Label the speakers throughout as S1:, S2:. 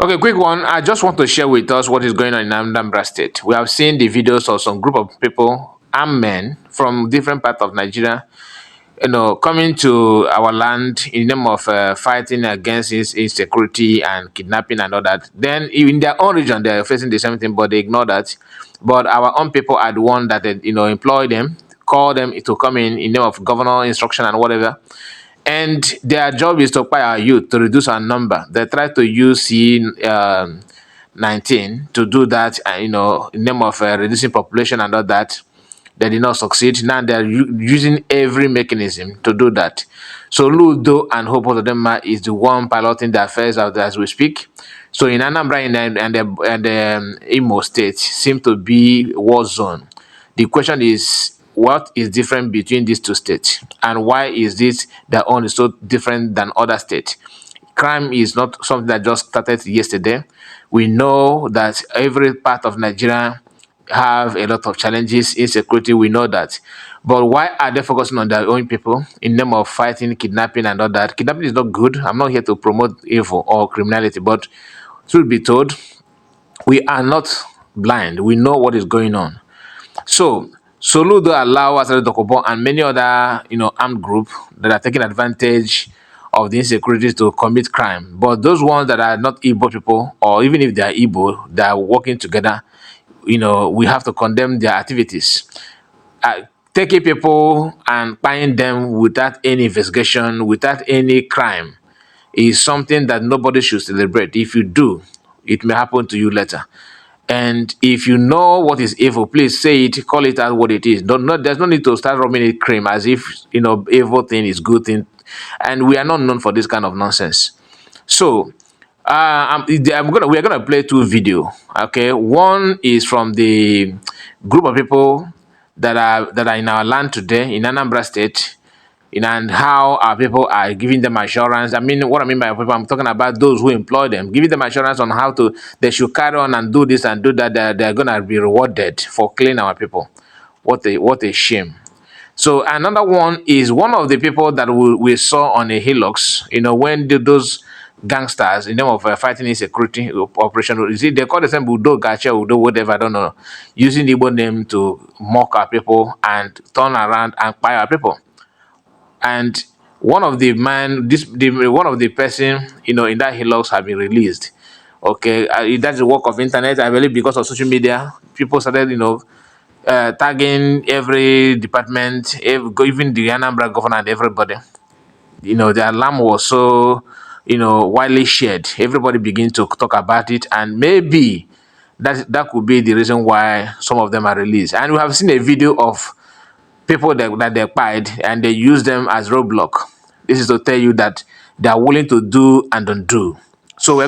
S1: Okay, quick one. I just want to share with us what is going on in Anambra State. We have seen the videos of some group of people, armed men from different parts of Nigeria, coming to our land in the name of fighting against insecurity and kidnapping and all that. Then in their own region, they are facing the same thing, but they ignore that. But our own people are the one that employ them, call them to come in name of governor instruction and whatever. And their job is to occupy our youth to reduce our number. They try to use C19 to do that, in name of reducing population and all that. They did not succeed. Now they're using every mechanism to do that. So Ludo and Hope of them is the one piloting the affairs out there as we speak. So in Anambra and the Imo State seem to be war zone. The question is, what is different between these two states, and why is this their own is so different than other states? Crime is not something that just started yesterday. We know that every part of Nigeria have a lot of challenges, insecurity, we know that. But why are they focusing on their own people in name of fighting kidnapping and all that? Kidnapping is not good. I'm not here to promote evil or criminality, but truth be told, we are not blind. We know what is going on. So Soludo allow Asare Dokobo and many other armed group that are taking advantage of the insecurities to commit crime. But those ones that are not Igbo people, or even if they are Igbo, they are working together, we have to condemn their activities. Taking people and buying them without any investigation, without any crime, is something that nobody should celebrate. If you do, it may happen to you later. And if you know what is evil, please say it, call it out what it is. Don't no, there's no need to start rubbing it cream as if evil thing is good thing. And we are not known for this kind of nonsense. So we're gonna play two video. Okay, one is from the group of people that are in our land today in Anambra State, and how our people are giving them assurance. I mean, what I mean by people, I'm talking about those who employ them, giving them assurance on how they should carry on and do this and do that. They're gonna be rewarded for killing our people. What a shame. So another one is one of the people that we saw on a hillocks, when those gangsters in name of fighting insecurity operation, you see, they call the same Udo, Gacha, Udo, whatever, I don't know, using the Igbo name to mock our people and turn around and buy our people. And one of the one of the person in that hillocks have been released. Okay, that's the work of internet, I believe, because of social media. People started tagging every department, even the Anambra governor and everybody. The alarm was so widely shared. Everybody began to talk about it, and maybe that could be the reason why some of them are released. And we have seen a video of people that they pied, and they use them as roadblock. This is to tell you that they are willing to do and don't do. So we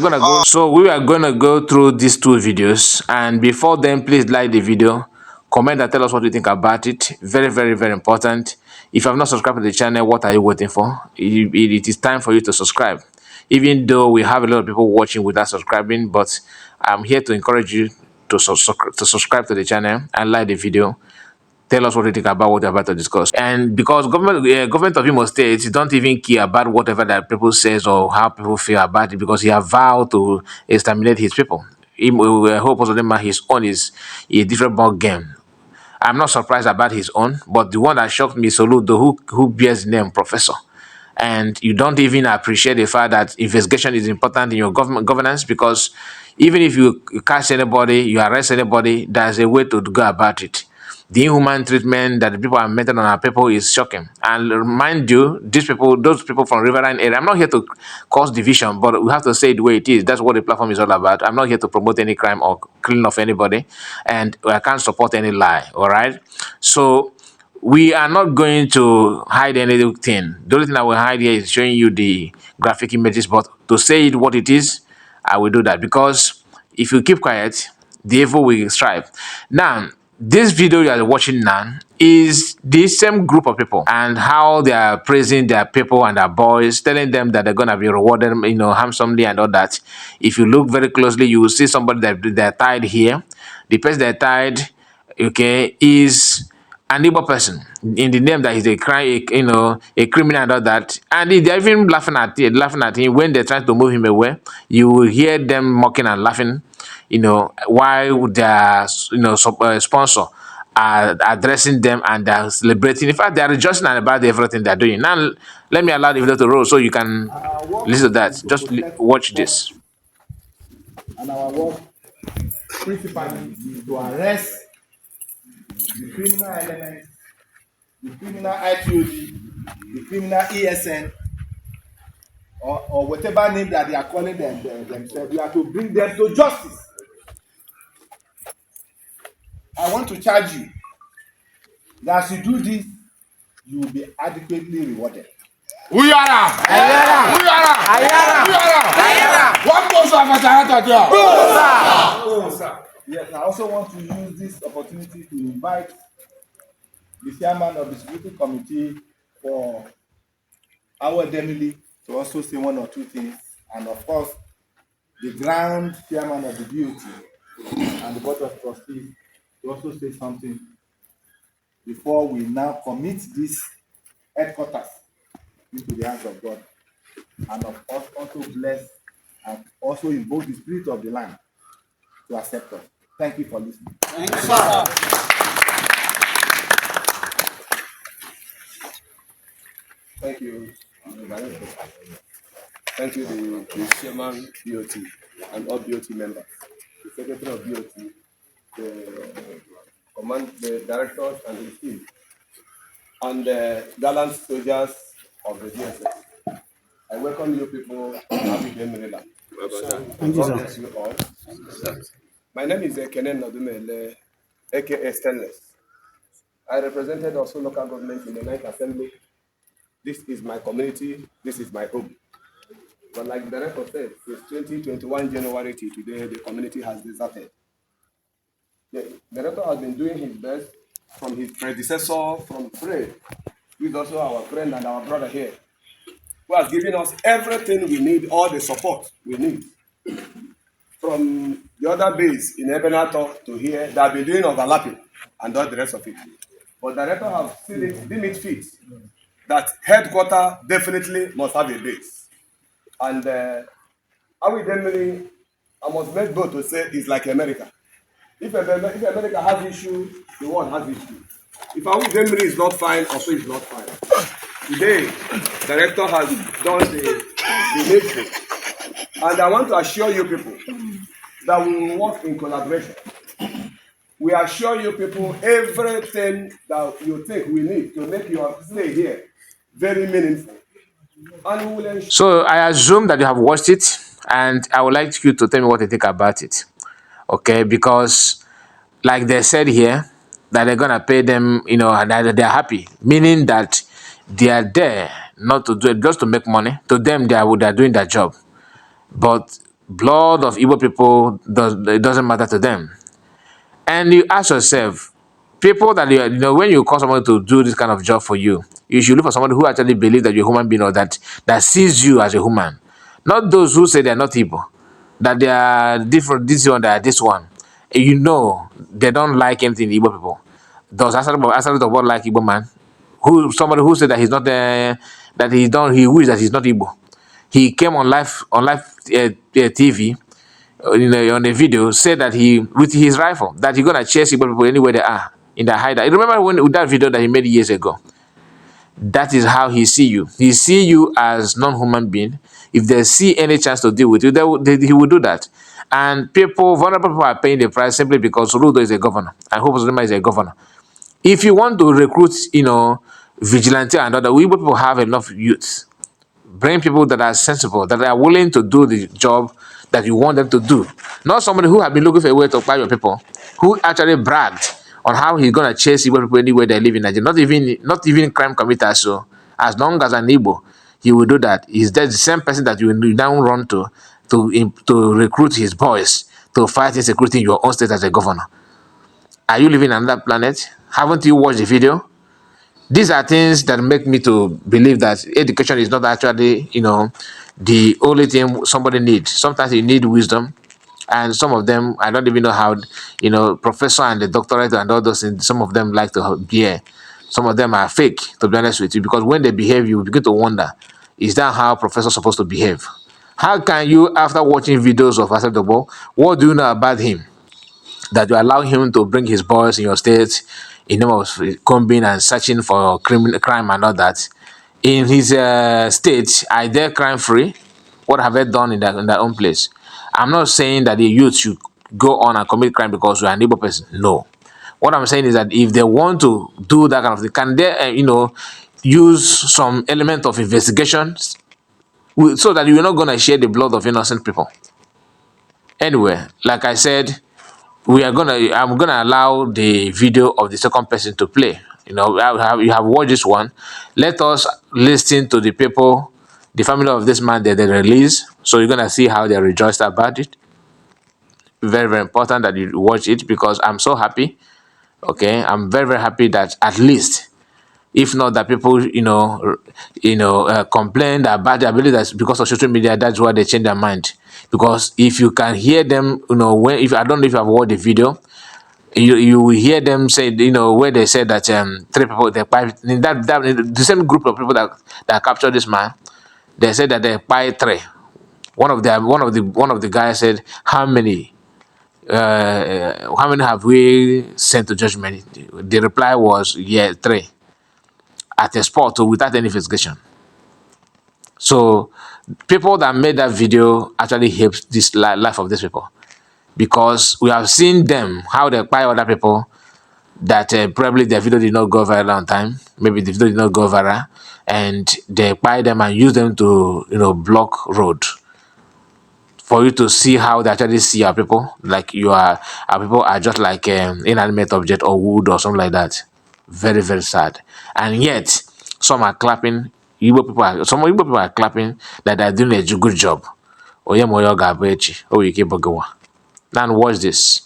S1: are gonna go through these two videos, and before then, please like the video, comment and tell us what you think about it. Very, very, very important. If you have not subscribed to the channel, what are you waiting for? It is time for you to subscribe. Even though we have a lot of people watching without subscribing, but I'm here to encourage you to subscribe to the channel and like the video. Tell us what you think about what we're about to discuss. And because government of Imo State don't even care about whatever that people says or how people feel about it, because he have vowed to exterminate his people. Hope also them his own is a different ball game. I'm not surprised about his own, but the one that shocked me is Soludo, who bears the name Professor. And you don't even appreciate the fact that investigation is important in your governance, because even if you catch anybody, you arrest anybody, there's a way to go about it. The inhuman treatment that the people are meted on our people is shocking. And remind you, those people from Riverine area, I'm not here to cause division, but we have to say it the way it is. That's what the platform is all about. I'm not here to promote any crime or killing of anybody, and I can't support any lie. All right. So we are not going to hide anything. The only thing I will hide here is showing you the graphic images, but to say it what it is, I will do that, because if you keep quiet, the evil will strive. Now, this video you are watching now is the same group of people, and how they are praising their people and their boys, telling them that they're gonna be rewarded, handsomely and all that. If you look very closely, you will see somebody that they're tied here. The person that tied, okay, is an Igbo person in the name that he's a crime, a criminal and all that. And they're even laughing at him when they're trying to move him away. You will hear them mocking and laughing, while their, sponsor are addressing them and they're celebrating. In fact, they are rejoicing about everything they're doing. Now, let me allow the video to roll so you can
S2: Our work
S1: listen to that.
S2: is to
S1: Just
S2: protect
S1: watch
S2: borders,
S1: this.
S2: and our work principally is to arrest the criminal elements, the criminal ITOD, the criminal ESN, or whatever name that they are calling themselves. We are to bring them to justice. I want to charge you that as you do this, you will be adequately rewarded.
S3: Uyara! Ayara! Uyara! Ayara! Uyara! What goes on at
S2: Yes, I also want to use this opportunity to invite the chairman of the security committee for our Demily to also say one or two things, and of course, the grand chairman of the BOT and the board of trustees to also say something before we now commit this headquarters into the hands of God, and of course also bless and also invoke the spirit of the land to accept us. Thank you for listening.
S3: Thank you, sir.
S4: Thank you. Thank you, the chairman BOT and all BOT members, the secretary of BOT, the directors and the team, and the gallant soldiers of the DSS. I welcome you people to Abidjan, Maryland. Thank you, sir. You all. My name is Kenen Nadumele, aka Stainless. I represented also local government in the 9th Assembly. This is my community, this is my home. But like the director said, since 2021 January to today, the community has deserted. The director has been doing his best from his predecessor, from Fred, who is also our friend and our brother here, who has given us everything we need, all the support we need. From the other base in Ebenator to here, they have been doing overlapping and all the rest of it. But director has seen it, deemed it fit that headquarters definitely must have a base. And Awi Demili, I must make bold to say, is like America. If America has issue, the world has issue. If Awi Demili is not fine, also is not fine. Today, director has done the needful. And I want to assure you people that we will work in collaboration. We assure you people everything that you think we need to make your stay here very meaningful. And we will ensure.
S1: So I assume that you have watched it, and I would like you to tell me what you think about it. Okay, because like they said here, that they're gonna pay them, and that they're happy, meaning that they are there not to do it just to make money. To them, they're doing their job. But blood of Igbo people it doesn't matter to them. And you ask yourself, people that when you call someone to do this kind of job for you, you should look for somebody who actually believes that you're a human being, or that sees you as a human. Not those who say they're not Igbo, that they are different, this one, that this one. They don't like anything Igbo people. Does Asari the word like Igbo man? Somebody who said that he's not that he wishes that he's not Igbo. He came on live TV, on a video, said that he, with his rifle, that he's gonna chase Igbo people anywhere they are in the hideout. You remember with that video that he made years ago? That is how he see you. He see you as non-human being. If they see any chance to deal with you, he will do that. And vulnerable people are paying the price simply because Rudo is a governor and Hope Uzodinma is a governor. If you want to recruit, vigilante and other, we people have enough youths. Bring people that are sensible, that are willing to do the job that you want them to do. Not somebody who have been looking for a way to buy your people, who actually bragged on how he's gonna chase Igbo people anywhere they live in Nigeria. Not even crime committers. So as long as an Igbo, he will do that. Is that the same person that you will now run to recruit his boys to fight insecurity in your own state as a governor? Are you living on that planet? Haven't you watched the video? These are things that make me to believe that education is not actually, the only thing somebody needs. Sometimes you need wisdom, And some of them, I don't even know how, professor and the doctorate and all those things, some of them like to bear. Some of them are fake, to be honest with you, because when they behave, you begin to wonder, is that how professors supposed to behave? How can you, after watching videos of Acceptable, what do you know about him that you allow him to bring his boys in your state in name of combing and searching for crime and all that? In his state, are they crime free? What have they done in their own place? I'm not saying that the youth should go on and commit crime because you are a neighbor person. No. What I'm saying is that if they want to do that kind of thing, can they, use some element of investigation so that you're not going to share the blood of innocent people? Anyway, like I said, I'm gonna allow the video of the second person to play. You have watched this one. Let us listen to the people, the family of this man that they release. So you're gonna see how they rejoiced about it. Very, very important that you watch it because I'm so happy. Okay, I'm very, very happy that at least, if not that people, complain about the ability that because of social media, that's why they change their mind. Because if you can hear them, if I don't know if you have watched the video, you will hear them say, where they said that three people they in the same group of people that captured this man, they said that they buy three. One of the guys said, how many have we sent to judgment? The reply was, yeah, three, at a spot or without any investigation. So people that made that video actually helped this life of these people, because we have seen them how they buy other people that probably their video did not go viral on time. Maybe the video did not go viral, and they buy them and use them to block road for you to see how they actually see our people. Like our people are just like inanimate object or wood or something like that. Very, very sad. And yet some are clapping. Some Igbo people are clapping that they're doing a good job. Oye moyo gabechi. Oh, you keep going. Now watch this.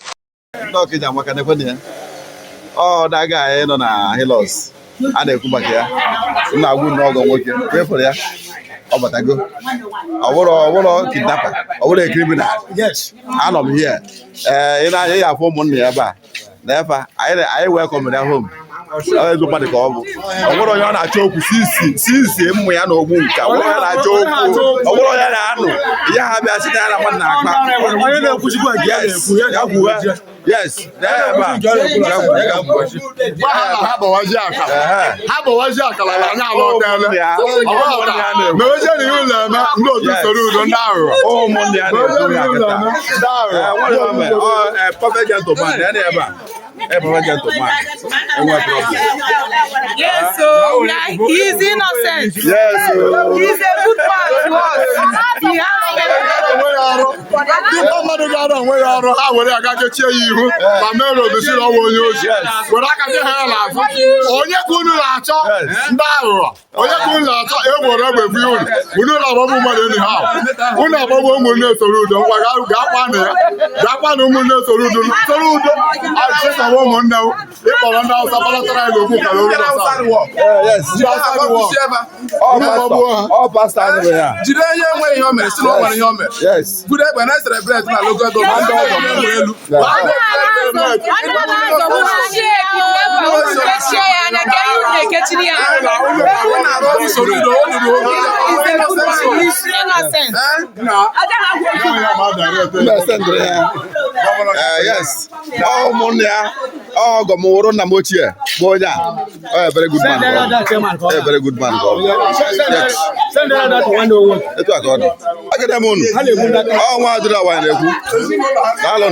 S5: Oh, that guy nọ na Hilos a na-ekwu maka ya na-agwụ n'ọgọ nwoke wepụrụ ya ọ batago ọwụrụ kidnapper ọwụrụ criminal. Anọ m here ị na-anya ya afọ ụmụnne ya ebe a na efe anyị welcome ya home. Ezigbo mmadụ ka ọ bụ ọwụrụ onye ọ na-achọ okwu sisi mmụ ya na ogbu nka ọwụrụ ya na-achọ okwu ọwụrụ onye na-anụ ihe ha bịa site ya na mmadụ na-akpa ya kwuwe. Yes,
S3: ha bawazi akala la anya ala ọtele na oje ni ihu na-eme ndị otu soro udo ndị aghụghọ
S5: perfect gentleman ebe a perfect gentleman.
S6: Yes, so he's innocent.
S5: Yes,
S6: he's a good man to us. He has
S3: ndị mmadụ gara onwe ya ọrụ ha were aga kechie ya ihu ma mere odosiri ọnwa onye ozi were aka dị ha ya n'azụ. Onye ka unu na-achọ ndị aghụghọ, onye ka unu na-achọ egboro egbe bu unu na-agbagbu mmadụ enyi ha unu agbagbu ụmụnne soro udo ngwa ga-akwanụ ụmụnne soro udo achịkọwa ụmụnne ịkpọrọ ndị Hausa balatara ya n'okwu kara olu
S5: jide ihe enweghị ihe o mere si na o nwere ihe o mere buru egbe na-celebrate na local government elu. Yes, ụmụnne ya ọgọ m wụrụ nna m ochie bụ onye a very good man. Very good man. Etu aka ọ dị agada m unu ọnwa adịrị awa na-ekwu daalụ.